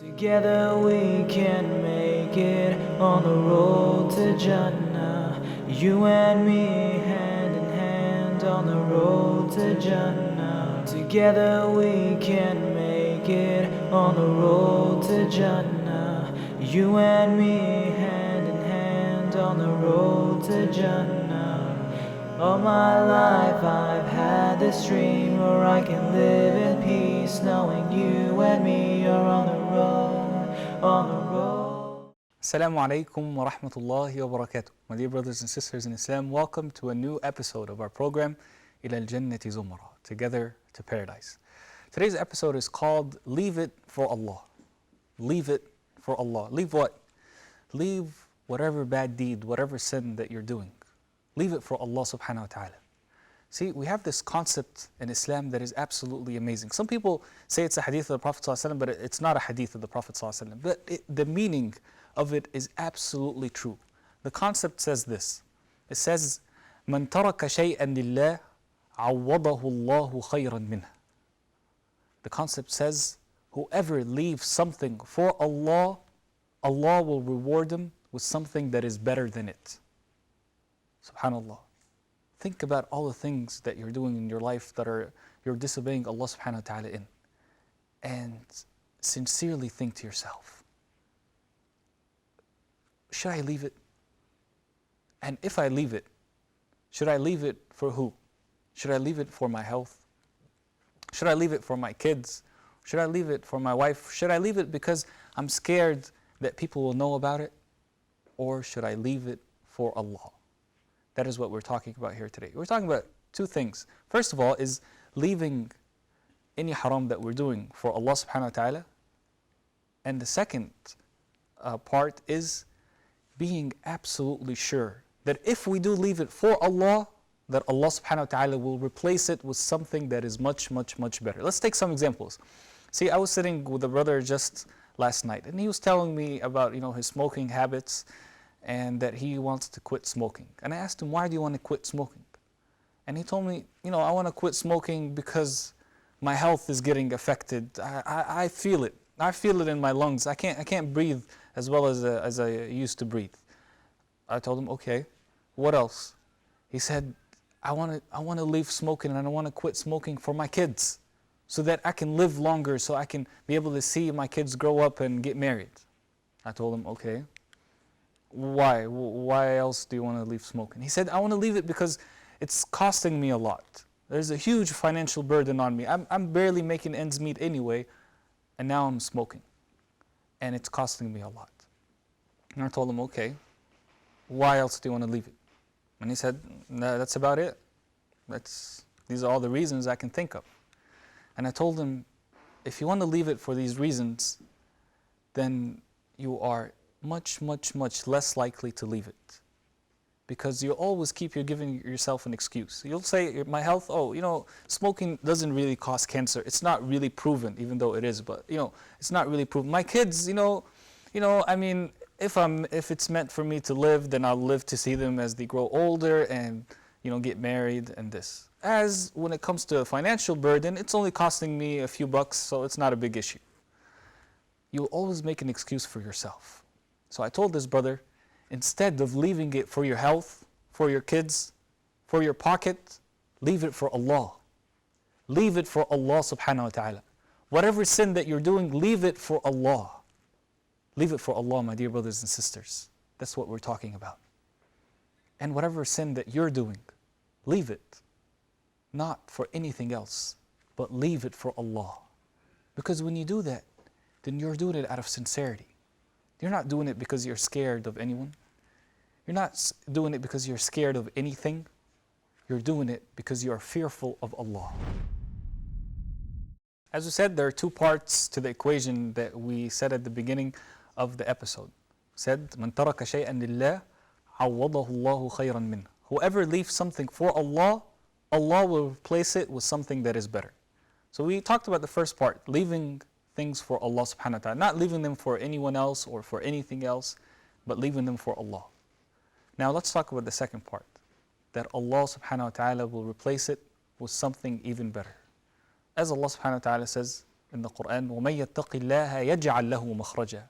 Together we can make it on the road to Jannah. You and me hand in hand on the road to Jannah. Together we can make it on the road to Jannah. You and me hand in hand on the road to Jannah. All my life I've had this dream where I can live in peace, knowing you and me are on the road. Assalamu alaikum wa rahmatullahi wa barakatuh. My dear brothers and sisters in Islam, welcome to a new episode of our program, Ila al-Jannati Zumara, Together to Paradise. Today's episode is called Leave It for Allah. Leave it for Allah. Leave what? Leave whatever bad deed, whatever sin that you're doing. Leave it for Allah subhanahu wa ta'ala. See, we have this concept in Islam that is absolutely amazing. Some people say it's a hadith of the Prophet ﷺ, but it's not a hadith of the Prophet ﷺ. But the meaning of it is absolutely true. The concept says this. It says, مَنْ تَرَكَ شَيْئًا لِلَّهِ عَوَّضَهُ اللَّهُ خَيْرًا مِنْهُ. The concept says, whoever leaves something for Allah, Allah will reward him with something that is better than it. Subhanallah. Think about all the things that you're doing in your life that you're disobeying Allah subhanahu wa ta'ala in. And sincerely think to yourself, should I leave it? And if I leave it, should I leave it for who? Should I leave it for my health? Should I leave it for my kids? Should I leave it for my wife? Should I leave it because I'm scared that people will know about it? Or should I leave it for Allah? That is what we're talking about here today. We're talking about two things. First of all is leaving any haram that we're doing for Allah subhanahu wa ta'ala. And the second part is being absolutely sure that if we do leave it for Allah, that Allah subhanahu wa ta'ala will replace it with something that is much, much, much better. Let's take some examples. See, I was sitting with a brother just last night, and he was telling me about, his smoking habits, and that he wants to quit smoking. And I asked him, why do you want to quit smoking? And he told me, I want to quit smoking because my health is getting affected. I feel it. I feel it in my lungs. I can't breathe as well as I used to breathe. I told him, okay, what else? He said, I want to leave smoking, and I want to quit smoking for my kids so that I can live longer, so I can be able to see my kids grow up and get married. I told him, okay. Why? Why else do you want to leave smoking? He said, I want to leave it because it's costing me a lot. There's a huge financial burden on me. I'm barely making ends meet anyway, and now I'm smoking. And it's costing me a lot. And I told him, okay, why else do you want to leave it? And he said, no, that's about it. These are all the reasons I can think of. And I told him, if you want to leave it for these reasons, then you are much, much, much less likely to leave it. Because you always you're giving yourself an excuse. You'll say, my health, smoking doesn't really cause cancer. It's not really proven, even though it is, but it's not really proven. My kids, if it's meant for me to live, then I'll live to see them as they grow older and, get married and this. As when it comes to a financial burden, it's only costing me a few bucks, so it's not a big issue. You'll always make an excuse for yourself. So I told this brother, instead of leaving it for your health, for your kids, for your pocket, leave it for Allah. Leave it for Allah subhanahu wa ta'ala. Whatever sin that you're doing, leave it for Allah. Leave it for Allah, my dear brothers and sisters. That's what we're talking about. And whatever sin that you're doing, leave it. Not for anything else, but leave it for Allah. Because when you do that, then you're doing it out of sincerity. You're not doing it because you're scared of anyone. You're not doing it because you're scared of anything. You're doing it because you are fearful of Allah. As we said, there are two parts to the equation that we said at the beginning of the episode. We said, مَنْ تَرَكَ شَيْئًا لِلَّهِ عَوَّضَهُ اللَّهُ خَيْرًا مِنْهُ. Whoever leaves something for Allah, Allah will replace it with something that is better. So we talked about the first part, leaving things for Allah subhanahu wa ta'ala. Not leaving them for anyone else or for anything else, but leaving them for Allah. Now let's talk about the second part, that Allah subhanahu wa ta'ala will replace it with something even better. As Allah subhanahu wa ta'ala says in the Quran, وَمَن يَتَّقِ اللَّهَ يَجْعَلْ لَهُ مَخْرَجًا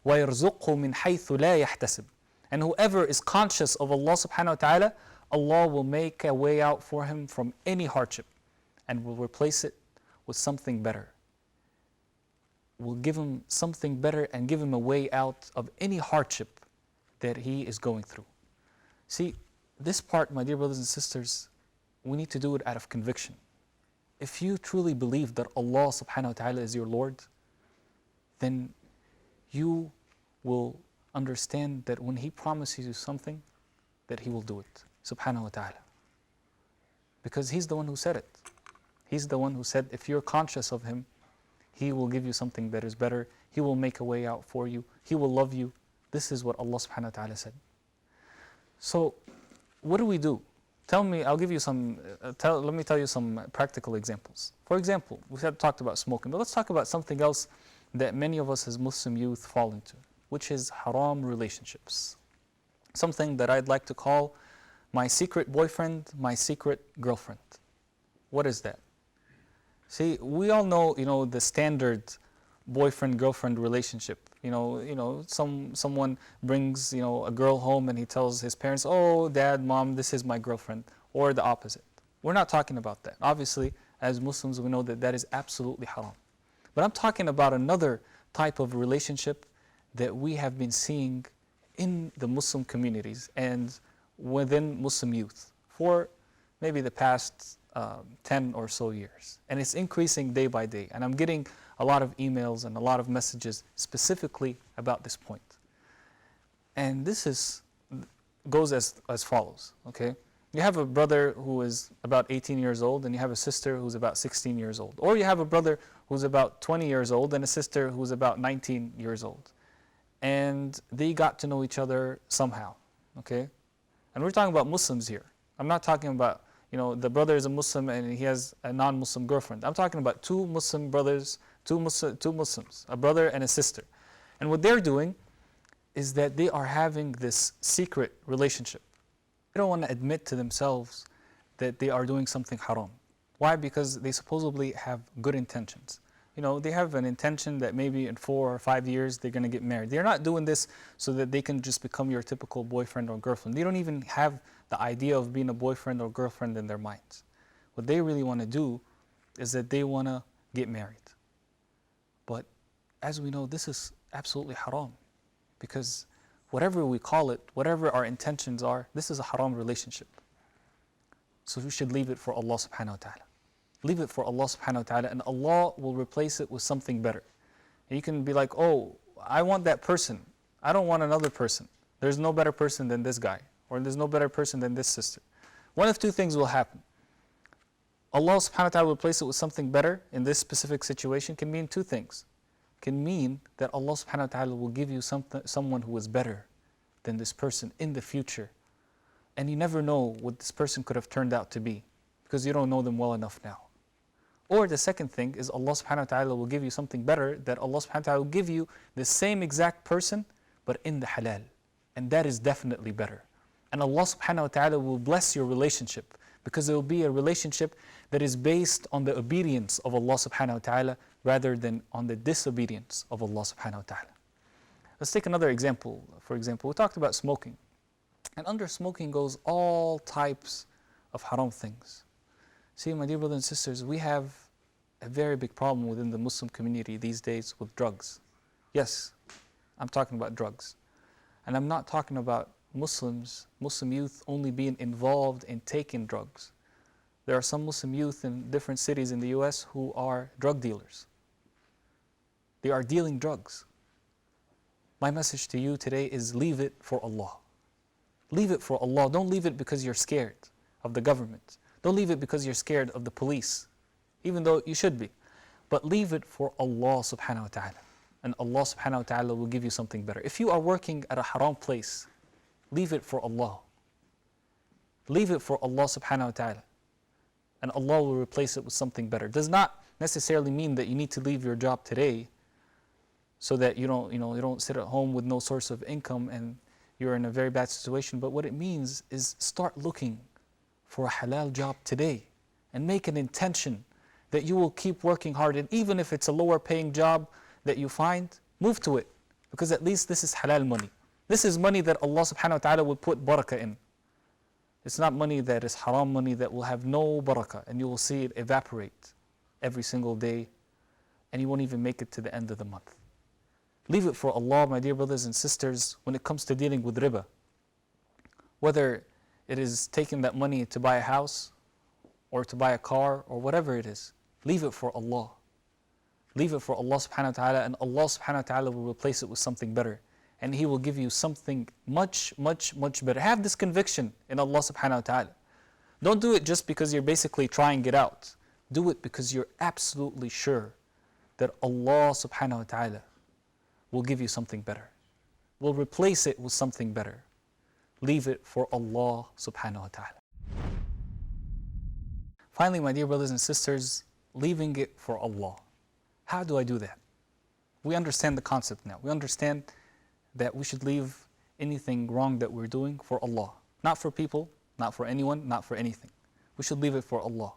وَيَرْزُقْهُ مِنْ حَيْثُ لَا يَحْتَسِبُ. And whoever is conscious of Allah subhanahu wa ta'ala, Allah will make a way out for him from any hardship and will replace it with something better. Will give him something better and give him a way out of any hardship that he is going through. See, this part, my dear brothers and sisters, we need to do it out of conviction. If you truly believe that Allah subhanahu wa ta'ala is your Lord, then you will understand that when He promises you something, that He will do it, subhanahu wa ta'ala. Because He's the one who said it. He's the one who said, if you're conscious of Him, He will give you something that is better. He will make a way out for you. He will love you. This is what Allah subhanahu wa ta'ala said. So, what do we do? Tell me, I'll give you some, let me tell you some practical examples. For example, we have talked about smoking, but let's talk about something else that many of us as Muslim youth fall into, which is haram relationships. Something that I'd like to call my secret boyfriend, my secret girlfriend. What is that? See, we all know, the standard boyfriend-girlfriend relationship. Someone brings, a girl home and he tells his parents, oh, dad, mom, this is my girlfriend, or the opposite. We're not talking about that. Obviously, as Muslims, we know that that is absolutely haram. But I'm talking about another type of relationship that we have been seeing in the Muslim communities and within Muslim youth for maybe the past 10 or so years. And it's increasing day by day. And I'm getting a lot of emails and a lot of messages specifically about this point. And this goes as follows, okay? You have a brother who is about 18 years old and you have a sister who's about 16 years old. Or you have a brother who's about 20 years old and a sister who's about 19 years old. And they got to know each other somehow, okay? And we're talking about Muslims here. I'm not talking about, the brother is a Muslim and he has a non-Muslim girlfriend. I'm talking about two Muslim brothers, two Muslims, a brother and a sister. And what they're doing is that they are having this secret relationship. They don't want to admit to themselves that they are doing something haram. Why? Because they supposedly have good intentions. They have an intention that maybe in 4 or 5 years they're going to get married. They're not doing this so that they can just become your typical boyfriend or girlfriend. They don't even have the idea of being a boyfriend or girlfriend in their minds. What they really want to do is that they want to get married. But as we know, this is absolutely haram. Because whatever we call it, whatever our intentions are, this is a haram relationship. So we should leave it for Allah subhanahu wa ta'ala. Leave it for Allah subhanahu wa ta'ala and Allah will replace it with something better. And you can be like, oh, I want that person. I don't want another person. There's no better person than this guy. Or there's no better person than this sister. One of two things will happen. Allah subhanahu wa ta'ala will replace it with something better in this specific situation can mean two things. Can mean that Allah subhanahu wa ta'ala will give you someone who is better than this person in the future. And you never know what this person could have turned out to be because you don't know them well enough now. Or the second thing is Allah subhanahu wa ta'ala will give you something better, that Allah subhanahu wa ta'ala will give you the same exact person but in the halal. And that is definitely better. And Allah subhanahu wa ta'ala will bless your relationship because it will be a relationship that is based on the obedience of Allah subhanahu wa ta'ala rather than on the disobedience of Allah subhanahu wa ta'ala. Let's take another example. For example, we talked about smoking. And under smoking goes all types of haram things. See, my dear brothers and sisters, we have a very big problem within the Muslim community these days with drugs. Yes, I'm talking about drugs. And I'm not talking about Muslims, Muslim youth only being involved in taking drugs. There are some Muslim youth in different cities in the US who are drug dealers. They are dealing drugs. My message to you today is leave it for Allah. Leave it for Allah. Don't leave it because you're scared of the government. Don't leave it because you're scared of the police, even though you should be. But leave it for Allah subhanahu wa ta'ala. And Allah subhanahu wa ta'ala will give you something better. If you are working at a haram place, leave it for Allah. Leave it for Allah subhanahu wa ta'ala. And Allah will replace it with something better. Does not necessarily mean that you need to leave your job today so that you don't sit at home with no source of income and you're in a very bad situation. But what it means is start looking for a halal job today and make an intention that you will keep working hard. And even if it's a lower paying job that you find, move to it. Because at least this is halal money. This is money that Allah subhanahu wa ta'ala will put barakah in. It's not money that is haram money that will have no barakah, and you will see it evaporate every single day, and you won't even make it to the end of the month. Leave it for Allah, my dear brothers and sisters, when it comes to dealing with riba. Whether it is taking that money to buy a house, or to buy a car, or whatever it is, leave it for Allah. Leave it for Allah subhanahu wa ta'ala, and Allah subhanahu wa ta'ala will replace it with something better. And He will give you something much, much, much better. Have this conviction in Allah subhanahu wa ta'ala. Don't do it just because you're basically trying it out. Do it because you're absolutely sure that Allah subhanahu wa ta'ala will give you something better. Will replace it with something better. Leave it for Allah subhanahu wa ta'ala. Finally, my dear brothers and sisters, leaving it for Allah. How do I do that? We understand the concept now. We understand that we should leave anything wrong that we're doing for Allah. Not for people, not for anyone, not for anything. We should leave it for Allah.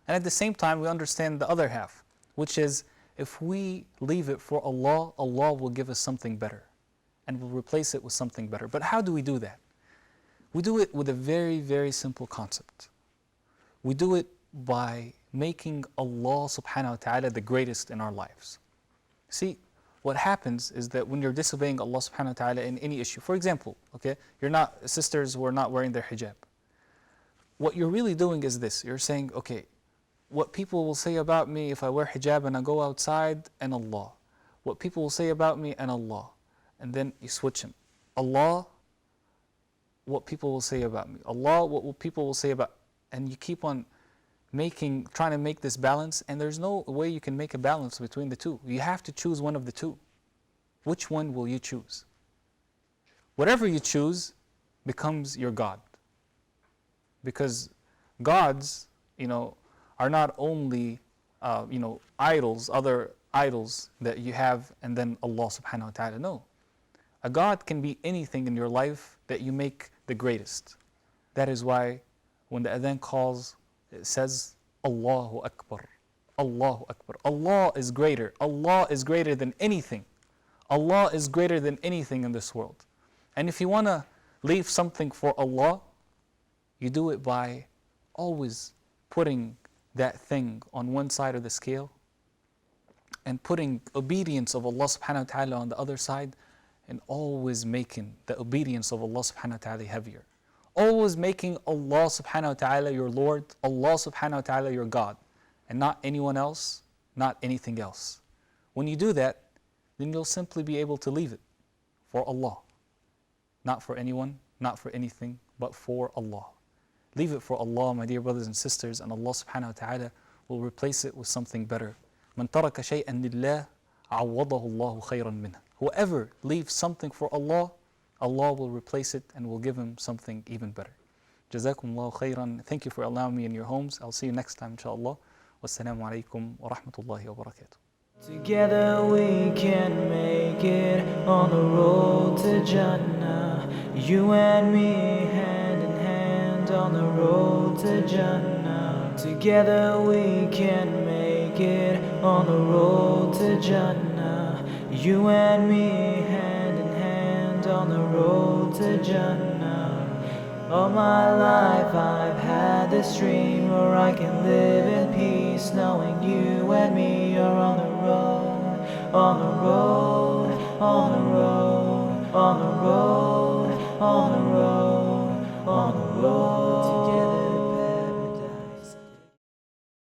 And at the same time, we understand the other half, which is if we leave it for Allah, Allah will give us something better and will replace it with something better. But how do we do that? We do it with a very, very simple concept. We do it by making Allah subhanahu wa ta'ala the greatest in our lives. See, what happens is that when you're disobeying Allah subhanahu wa ta'ala in any issue, for example, okay, you're not, sisters who are not wearing their hijab. What you're really doing is this, you're saying, okay, what people will say about me if I wear hijab and I go outside, and Allah. What people will say about me, and Allah. And then you switch them. Allah, what people will say about me. Allah, what people will say about, and you keep on trying to make this balance, and there's no way you can make a balance between the two. You have to choose one of the two. Which one will you choose? Whatever you choose becomes your God. Because gods, are not only, idols, other idols that you have, and then Allah subhanahu wa ta'ala. No. A God can be anything in your life that you make the greatest. That is why when the adhan calls, it says, Allahu Akbar, Allahu Akbar. Allah is greater. Allah is greater than anything. Allah is greater than anything in this world. And if you want to leave something for Allah, you do it by always putting that thing on one side of the scale and putting obedience of Allah subhanahu wa ta'ala on the other side, and always making the obedience of Allah subhanahu wa ta'ala heavier. Always making Allah subhanahu wa ta'ala your Lord, Allah subhanahu wa ta'ala your God, and not anyone else, not anything else. When you do that, then you'll simply be able to leave it for Allah. Not for anyone, not for anything, but for Allah. Leave it for Allah, my dear brothers and sisters, and Allah subhanahu wa ta'ala will replace it with something better. من ترك شيئا لله عوضه الله خيرا منه. Whoever leaves something for Allah, Allah will replace it and will give him something even better. Jazakum Allah khairan. Thank you for allowing me in your homes. I'll see you next time, inshallah. Wassalamu alaikum wa rahmatullahi wa barakatuh. Together we can make it on the road to Jannah. You and me, hand in hand on the road to Jannah. Together we can make it on the road to Jannah. You and me, hand in hand on the road to Jannah. All my life I've had this dream where I can live in peace, knowing you and me are on the road, on the road, on the road, on the road, on the road, on the road.